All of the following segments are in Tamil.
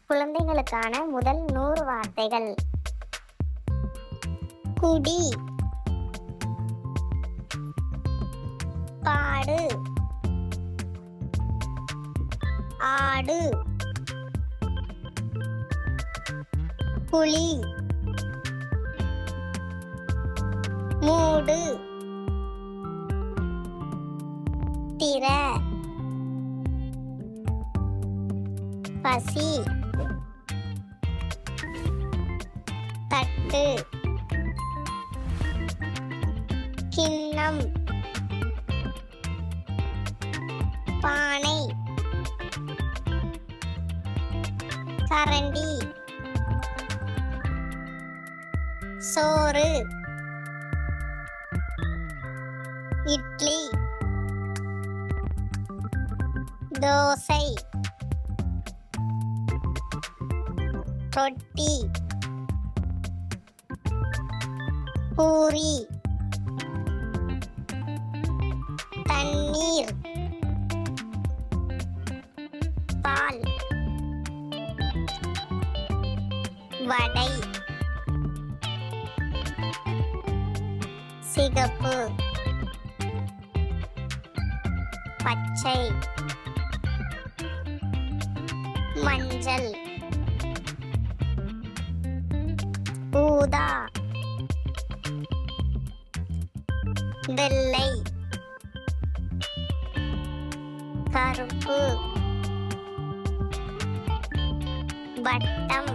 குழந்தைகளுக்கான முதல் 100 வார்த்தைகள். குடி, பாடு, ஆடு, புலி, மூடு, திற, பசி, தட்டு, கிண்ணம், பானை, கரண்டி, சோறு, இட்லி, தோசை, ரொட்டி, பூரி, தண்ணீர், பால், வடை, சிகப்பு, பச்சை, மஞ்சள், ஊதா, வெள்ளை, கருப்பு, வட்டம்,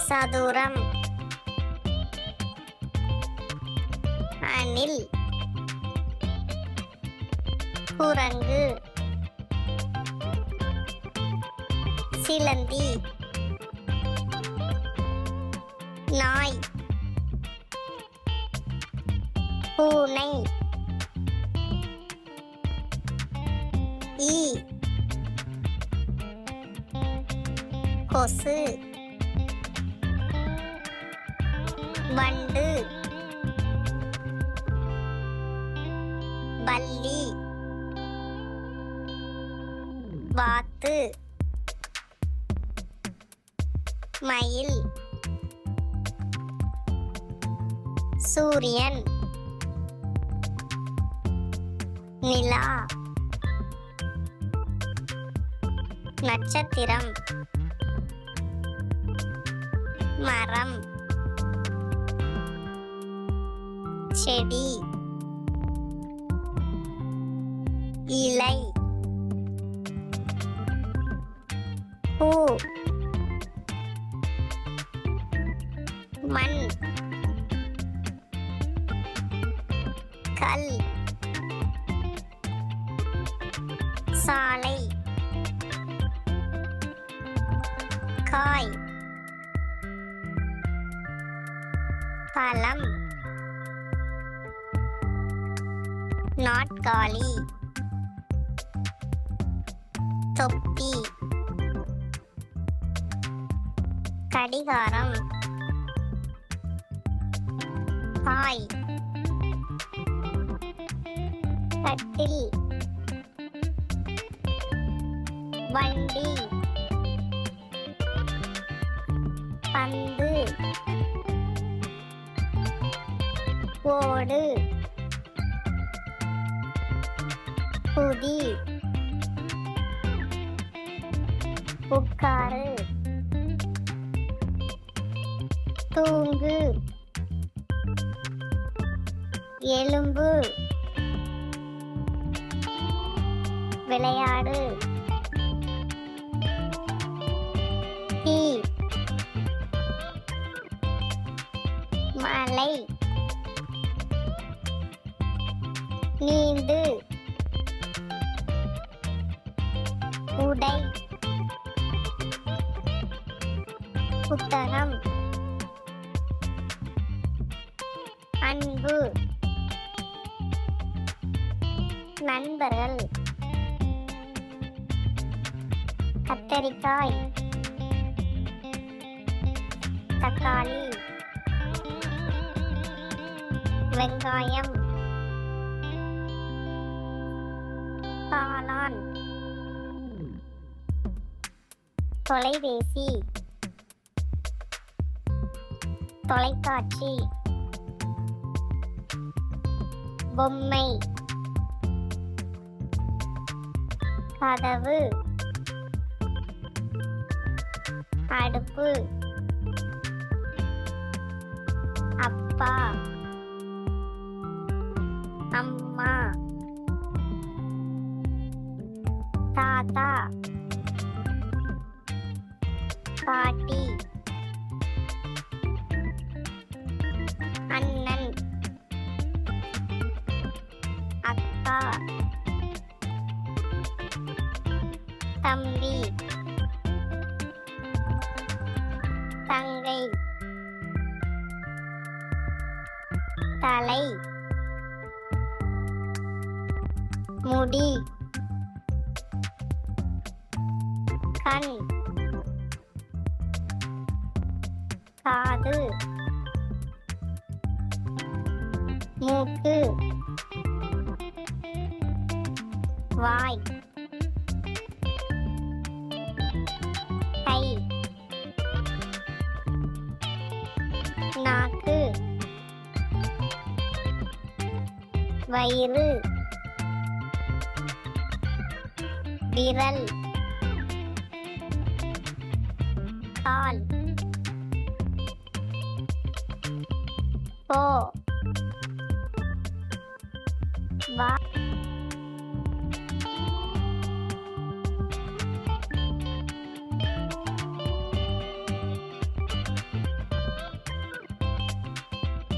சதுரம், அணில், குரங்கு, சிலந்தி, நாய், பூனை, ஈ, கொசு, வண்டு, பல்லி, வாத்து, மயில், சூரியன், நிலா, நட்சத்திரம், மரம், செடி, இலை, பூ, மண், கல், சாலை, காய், பழம், நாற்காலி, தொப்பி, கடிகாரம், பாய், கட்டில், வண்டி, பந்து, ஓடு, புதி, உட்காரு, தூங்கு, எலும்பு, விளையாடு, தீ, மலை, நீந்து, உடை, புத்தகம், அன்பு, நண்பர்கள், கத்தரிக்காய், தக்காளி, வெங்காயம், காளான், தொலைபேசி தொலைக்காட்சி பொம்மை கதவு அடுப்பு அப்பா அம்மா தாத்தா பாட்டி அண்ணன் அக்கா தம்பி தங்கை தலை முடி கண் காது மூக்கு வாய் கை நாக்கு வயிறு விரல் கால் போ வா